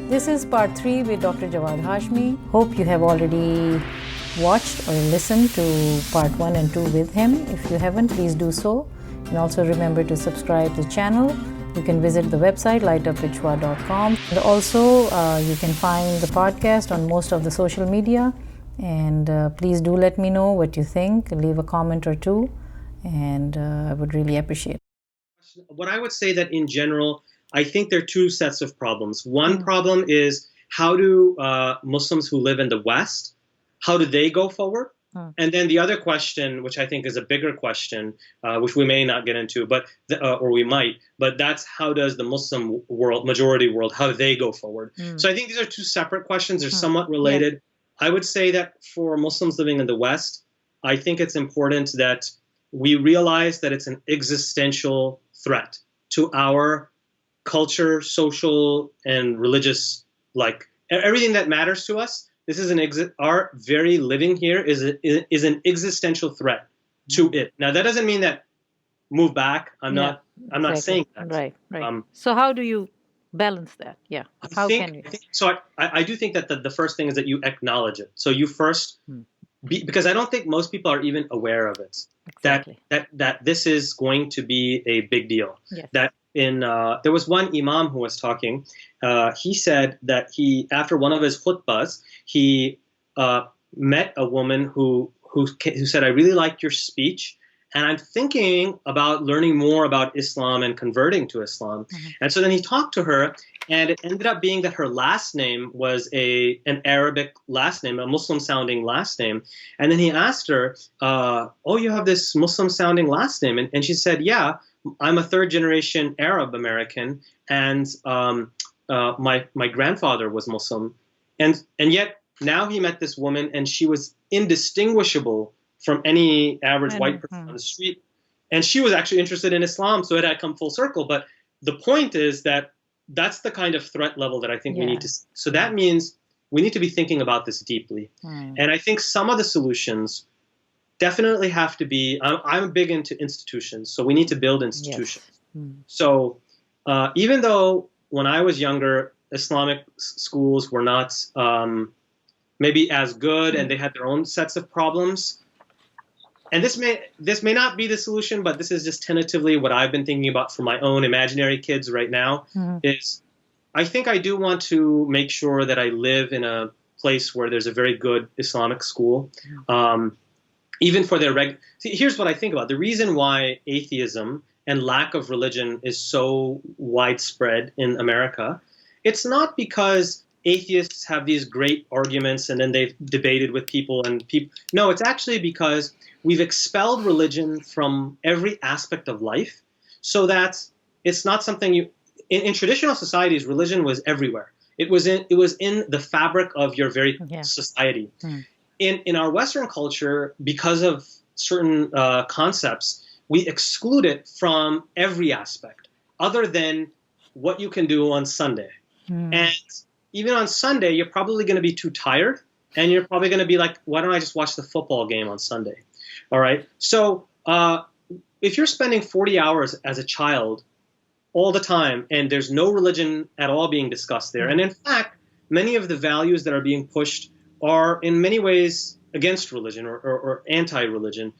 This is part 3 with Dr. Javed Hashmi. Hope you have already watched or listened to part 1 and 2 with him. If you haven't, please do so. And also remember to subscribe to the channel. You can visit the website lightupvichwa.com. And also you can find the podcast on most of the social media. And please do let me know what you think. Leave a comment or two. And I would really appreciate it. What I would say that in general, I think there are two sets of problems. One problem is how do Muslims who live in the West, how do they go forward? And then the other question, which I think is a bigger question, which we may not get into, but or we might, but that's how does the Muslim world, majority world, how do they go forward? So I think these are two separate questions. They're somewhat related. Yeah. I would say that for Muslims living in the West, I think it's important that we realize that it's an existential threat to our culture, social, and religious, like everything that matters to us. This is our very living here is an existential threat to it. Now that doesn't mean that move back. I'm not saying that. Right. So how do you balance that? Yeah. How can you? I do think that the first thing is that you acknowledge it. So you first because I don't think most people are even aware of it. Exactly. That this is going to be a big deal. Yes. That there was one imam who was talking. He said that after one of his khutbahs, he met a woman who said, "I really liked your speech, and I'm thinking about learning more about Islam and converting to Islam." And so then he talked to her, and it ended up being that her last name was an Arabic last name, a Muslim-sounding last name. And then he asked her, "Oh, you have this Muslim-sounding last name?" And she said, "Yeah, I'm a third-generation Arab American, and my grandfather was Muslim." And yet now he met this woman, and she was indistinguishable from any average white person on the street. And she was actually interested in Islam, so it had come full circle. But the point is that that's the kind of threat level that I think we need to see. So that means we need to be thinking about this deeply. And I think some of the solutions definitely have to be, I'm big into institutions, so we need to build institutions. Yes. So even though when I was younger, Islamic schools were not maybe as good and they had their own sets of problems, and this may not be the solution, but this is just tentatively what I've been thinking about for my own imaginary kids right now, is I think I do want to make sure that I live in a place where there's a very good Islamic school. Even for their See, here's what I think about. The reason why atheism and lack of religion is so widespread in America, it's not because atheists have these great arguments and then they've debated with people and people. No, it's actually because we've expelled religion from every aspect of life, so that it's not something in traditional societies, religion was everywhere. It was in the fabric of your very society. In our Western culture, because of certain concepts, we exclude it from every aspect other than what you can do on Sunday. And even on Sunday, you're probably going to be too tired, and you're probably going to be like, why don't I just watch the football game on Sunday? All right. So if you're spending 40 hours as a child all the time, and there's no religion at all being discussed there, and in fact, many of the values that are being pushed are in many ways against religion or anti-religion,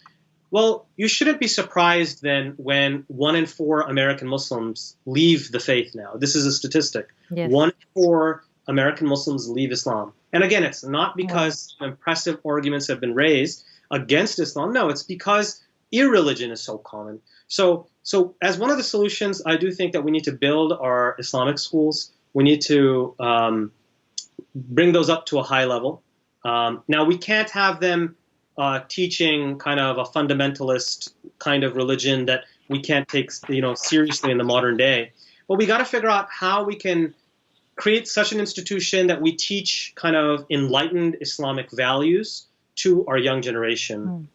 well, you shouldn't be surprised then when 1 in 4 American Muslims leave the faith now. This is a statistic. Yes. 1 in 4 American Muslims leave Islam. And again, it's not because impressive arguments have been raised against Islam. No, it's because irreligion is so common. So as one of the solutions, I do think that we need to build our Islamic schools. We need to bring those up to a high level. Now, we can't have them teaching kind of a fundamentalist kind of religion that we can't take seriously in the modern day. But we got to figure out how we can create such an institution that we teach kind of enlightened Islamic values to our young generation,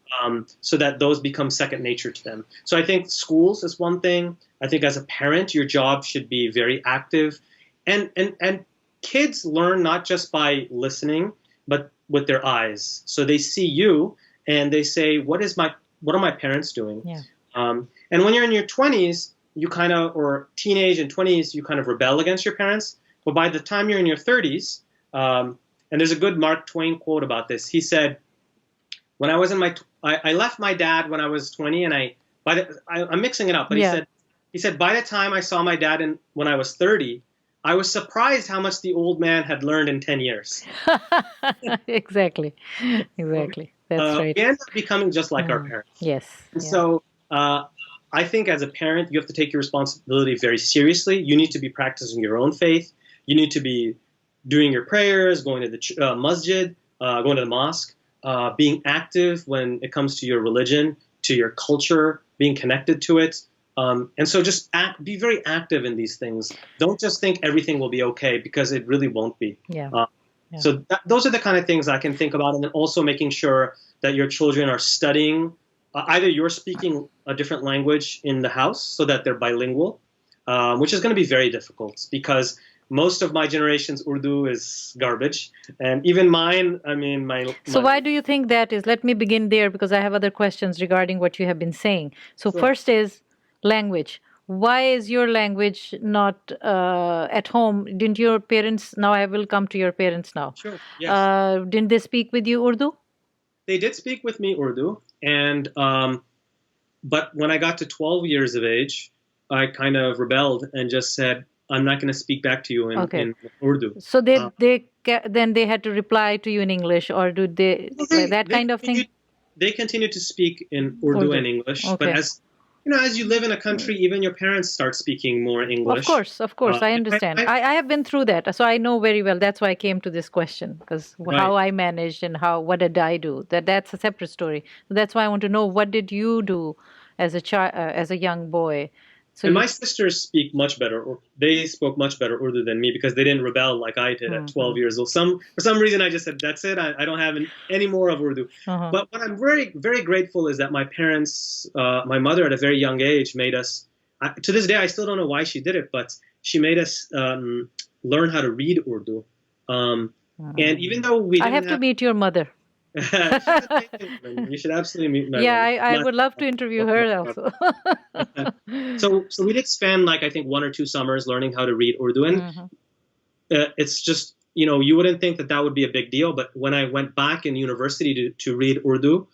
so that those become second nature to them. So I think schools is one thing. I think as a parent, your job should be very active. And kids learn not just by listening, but with their eyes. So they see you and they say, what are my parents doing? Yeah. And when you're in your 20s, you kind of, or teenage and 20s, you kind of rebel against your parents. But by the time you're in your 30s, and there's a good Mark Twain quote about this. He said, when I was in I left my dad when I was 20, and I'm mixing it up, but he said, by the time I saw my dad when I was 30, I was surprised how much the old man had learned in 10 years. Exactly. That's right. We end up becoming just like our parents. Yes. And so I think as a parent, you have to take your responsibility very seriously. You need to be practicing your own faith. You need to be doing your prayers, going to the masjid, going to the mosque, being active when it comes to your religion, to your culture, being connected to it. And so just be very active in these things. Don't just think everything will be okay, because it really won't be. So those are the kind of things I can think about. And then also making sure that your children are studying. Either you're speaking a different language in the house so that they're bilingual, which is going to be very difficult because most of my generation's Urdu is garbage. And even mine, I mean, So why do you think that is? Let me begin there because I have other questions regarding what you have been saying. So first is language. Why is your language not at home? Didn't your parents, now I will come to your parents now. Sure, yes. Didn't they speak with you Urdu? They did speak with me Urdu, and but when I got to 12 years of age, I kind of rebelled and just said, I'm not going to speak back to you in Urdu. So then they had to reply to you in English, or did they kind of thing? They continued to speak in Urdu and English, but as you live in a country, even your parents start speaking more English. Of course, I understand. I have been through that, so I know very well. That's why I came to this question, because how I managed and what did I do? That's a separate story. So that's why I want to know, what did you do as a child, as a young boy? So my sisters speak much better, or they spoke much better Urdu than me because they didn't rebel like I did at 12 years old. For some reason, I just said, that's it. I don't have any more of Urdu. But what I'm very, very grateful is that my parents, my mother at a very young age made us, to this day, I still don't know why she did it, but she made us learn how to read Urdu. And even though we didn't I have to meet your mother. You should absolutely meet my mom. I would love to interview her also. So we did spend I think 1 or 2 summers learning how to read Urdu, and it's just you wouldn't think that would be a big deal, but when I went back in university to read Urdu,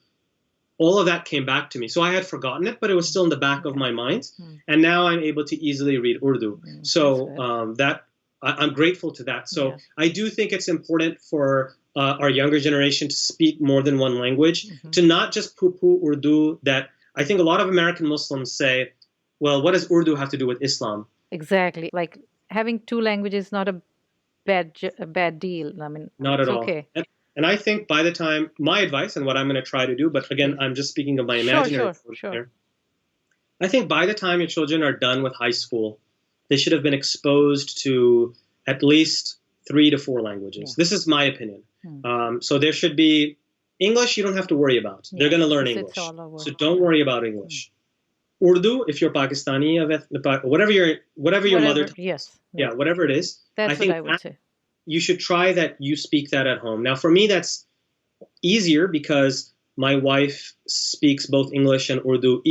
all of that came back to me. So I had forgotten it, but it was still in the back of my mind, and now I'm able to easily read Urdu. So I'm grateful to that. So I do think it's important for our younger generation to speak more than one language, to not just poo-poo Urdu. That I think a lot of American Muslims say, well, what does Urdu have to do with Islam? Exactly. Like having 2 languages is not a bad deal. I mean, not at all. Okay. And I think by the time, my advice and what I'm going to try to do, but again, I'm just speaking of my imaginary Sure. here. I think by the time your children are done with high school, they should have been exposed to at least 3 to 4 languages. This is my opinion. So there should be English. You don't have to worry about. They're going to learn English, so don't worry about English. Urdu, if you're Pakistani, whatever your mother, whatever it is. That's what I would say. You should try that. You speak that at home. Now, for me, that's easier because my wife speaks both English and Urdu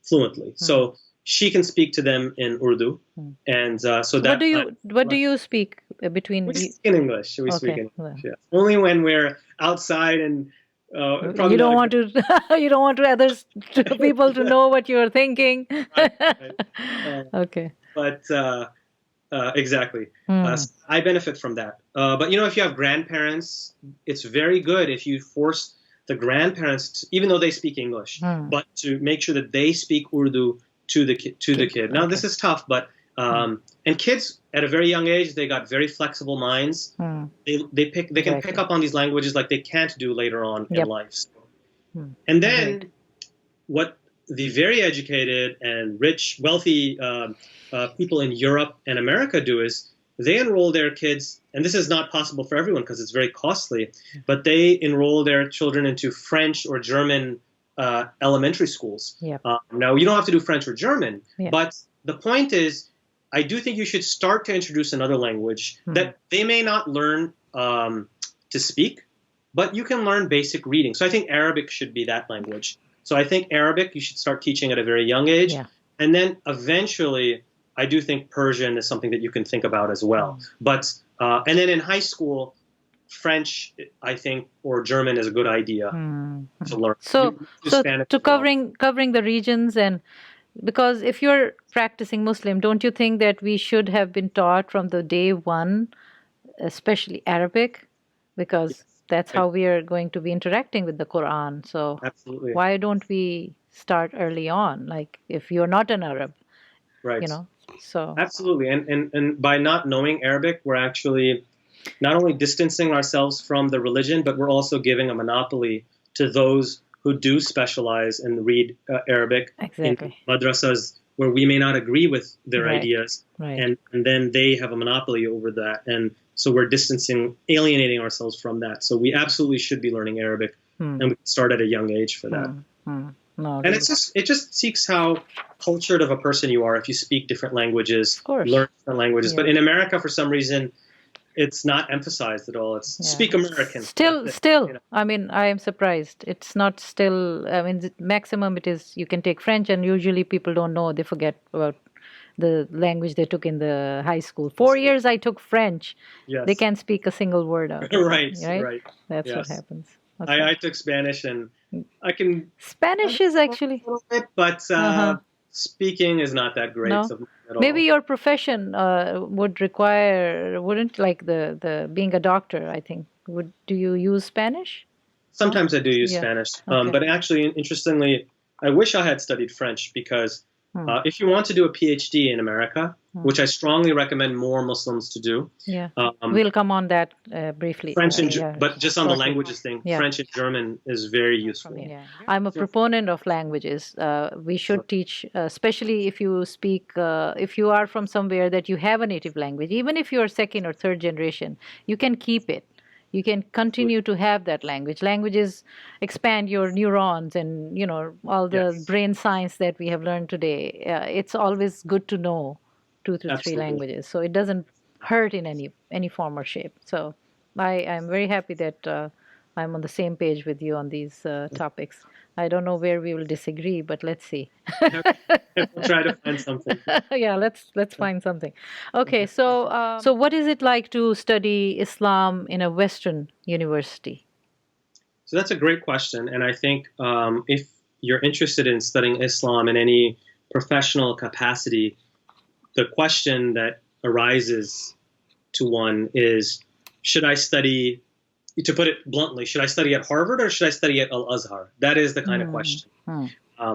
fluently. So she can speak to them in Urdu, and so that. What do you speak between? We speak in English. We speak in English. Yeah. Only when we're outside and. You don't want to. You don't want people to know what you're thinking. Right. Okay. But exactly. I benefit from that. But if you have grandparents, it's very good if you force the grandparents, even though they speak English, but to make sure that they speak Urdu to the kid. Now this is tough, but and kids at a very young age, they got very flexible minds. They can pick up on these languages like they can't do later on in life. And then what the very educated and rich, wealthy people in Europe and America do is they enroll their kids, and this is not possible for everyone because it's very costly, but they enroll their children into French or German elementary schools. Now, you don't have to do French or German, but the point is, I do think you should start to introduce another language that they may not learn to speak, but you can learn basic reading. So I think Arabic should be that language. So I think Arabic you should start teaching at a very young age. And then eventually I do think Persian is something that you can think about as well. But and then in high school, French, I think, or German is a good idea to learn. So covering the regions, and because if you're practicing Muslim, don't you think that we should have been taught from the day one, especially Arabic, because that's how we are going to be interacting with the Quran. So absolutely, why don't we start early on? Like if you're not an Arab, right? So absolutely, and by not knowing Arabic, we're actually not only distancing ourselves from the religion, but we're also giving a monopoly to those who do specialize and read Arabic in madrasas where we may not agree with their ideas, and then they have a monopoly over that, and so we're alienating ourselves from that. So we absolutely should be learning Arabic, and we can start at a young age for that. No, and it just seeks how cultured of a person you are if you speak different languages, learn different languages. But in America, for some reason, it's not emphasized at all. It's speak American. Still, I mean, I am surprised. It's not still, I mean, the maximum it is, you can take French, and usually people don't know, they forget about the language they took in the high school. 4 years I took French. They can't speak a single word out. Right. That's what happens. I took Spanish, and I can... Spanish is actually... a little bit, but speaking is not that great. No. At all. Maybe your profession would require, wouldn't, like the being a doctor, I think. Do you use Spanish? Sometimes I do use Spanish. But actually, interestingly, I wish I had studied French, because if you want to do a PhD in America, which I strongly recommend more Muslims to do. We'll come on that briefly. French but just on the languages thing, French and German is very useful. I'm a proponent of languages. We should teach, especially if you speak, if you are from somewhere that you have a native language, even if you're second or third generation, you can keep it. You can continue to have that language. Languages expand your neurons and, all the brain science that we have learned today. It's always good to know 2 to 3 languages. So it doesn't hurt in any form or shape. So I'm very happy that I'm on the same page with you on these topics. I don't know where we will disagree, but let's see. We'll try to find something. Let's find something. Okay, so what is it like to study Islam in a Western university? So that's a great question, and I think if you're interested in studying Islam in any professional capacity, the question that arises to one is, should I study? To put it bluntly, should I study at Harvard or should I study at Al-Azhar? That is the kind of question.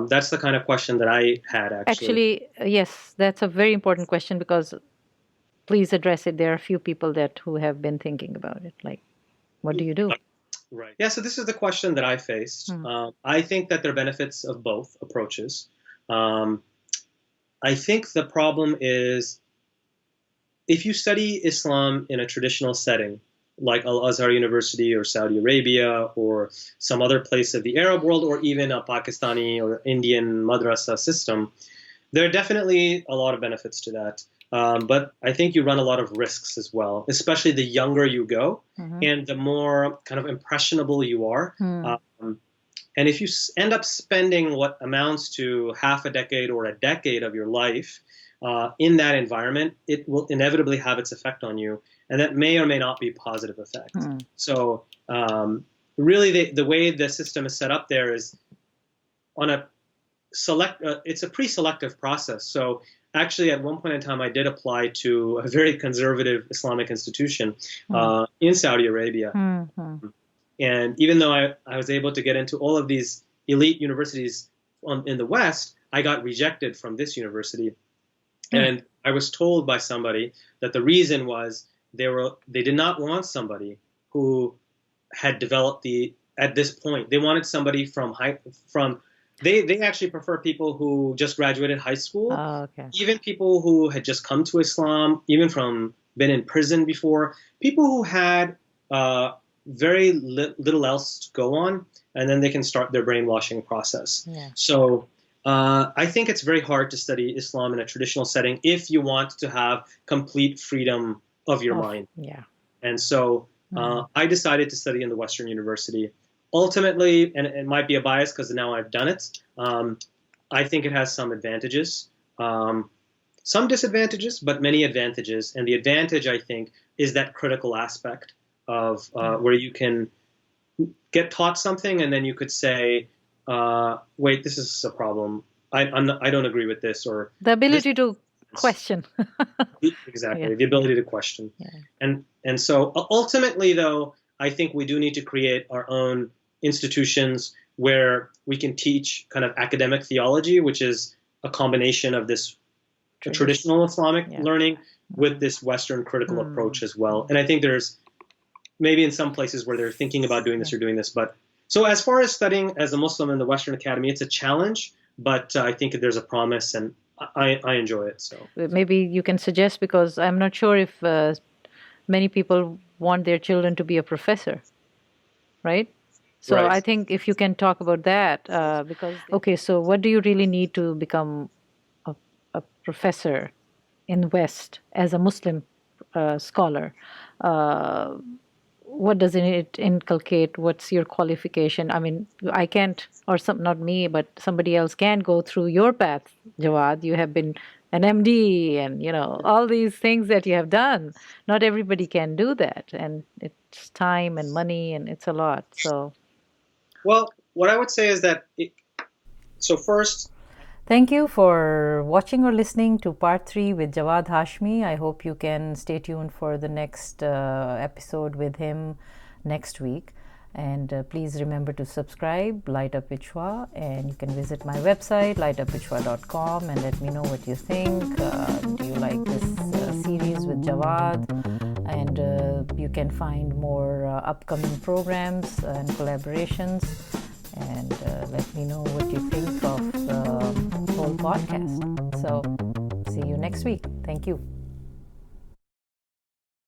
That's the kind of question that I had, actually. Actually, yes, that's a very important question, because please address it. There are a few people who have been thinking about it. Like, what do you do? Right. Yeah, so this is the question that I faced. I think that there are benefits of both approaches. I think the problem is, if you study Islam in a traditional setting, like Al-Azhar University or Saudi Arabia or some other place of the Arab world, or even a Pakistani or Indian madrasa system, there are definitely a lot of benefits to that. But I think you run a lot of risks as well, especially the younger you go and the more kind of impressionable you are. And if you end up spending what amounts to half a decade or a decade of your life in that environment, it will inevitably have its effect on you. And that may or may not be a positive effect. So really, the way the system is set up there is on a it's a pre-selective process. So actually, at one point in time, I did apply to a very conservative Islamic institution in Saudi Arabia. And even though I was able to get into all of these elite universities in the West, I got rejected from this university. And I was told by somebody that the reason was they did not want somebody who had developed at this point. They wanted somebody they actually prefer people who just graduated high school, even people who had just come to Islam, even been in prison before, people who had very little else to go on, and then they can start their brainwashing process. So I think it's very hard to study Islam in a traditional setting if you want to have complete freedom of your mind. And so I decided to study in the Western University. Ultimately, and it might be a bias because now I've done it, I think it has some advantages. some disadvantages, but many advantages. And the advantage, I think, is that critical aspect of where you can get taught something and then you could say, wait, this is a problem. I don't agree with this, or the ability to question. Exactly, Yeah. the ability to question. Yeah. And so ultimately, though, I think we do need to create our own institutions where we can teach kind of academic theology, which is a combination of this traditional Islamic learning with this Western critical approach as well. And I think there's maybe in some places where they're thinking about doing this or doing this. But so as far as studying as a Muslim in the Western Academy, it's a challenge, but I think there's a promise, and I enjoy it. So maybe you can suggest, because I'm not sure if many people want their children to be a professor, right? So right. I think if you can talk about that, because okay, so what do you really need to become a professor in the West as a Muslim scholar? What does it inculcate? What's your qualification? I mean, I can't, or not me, but somebody else can go through your path, Jawad. You have been an MD and, all these things that you have done. Not everybody can do that. And it's time and money and it's a lot. So, well, what I would say is that, first, thank you for watching or listening to part 3 with Javed Hashmi. I hope you can stay tuned for the next episode with him next week. And please remember to subscribe, Light Up Vichwa, and you can visit my website, lightupvichwa.com, and let me know what you think. Do you like this series with Javed? And you can find more upcoming programs and collaborations. And let me know what you think of the whole podcast. So, see you next week. Thank you.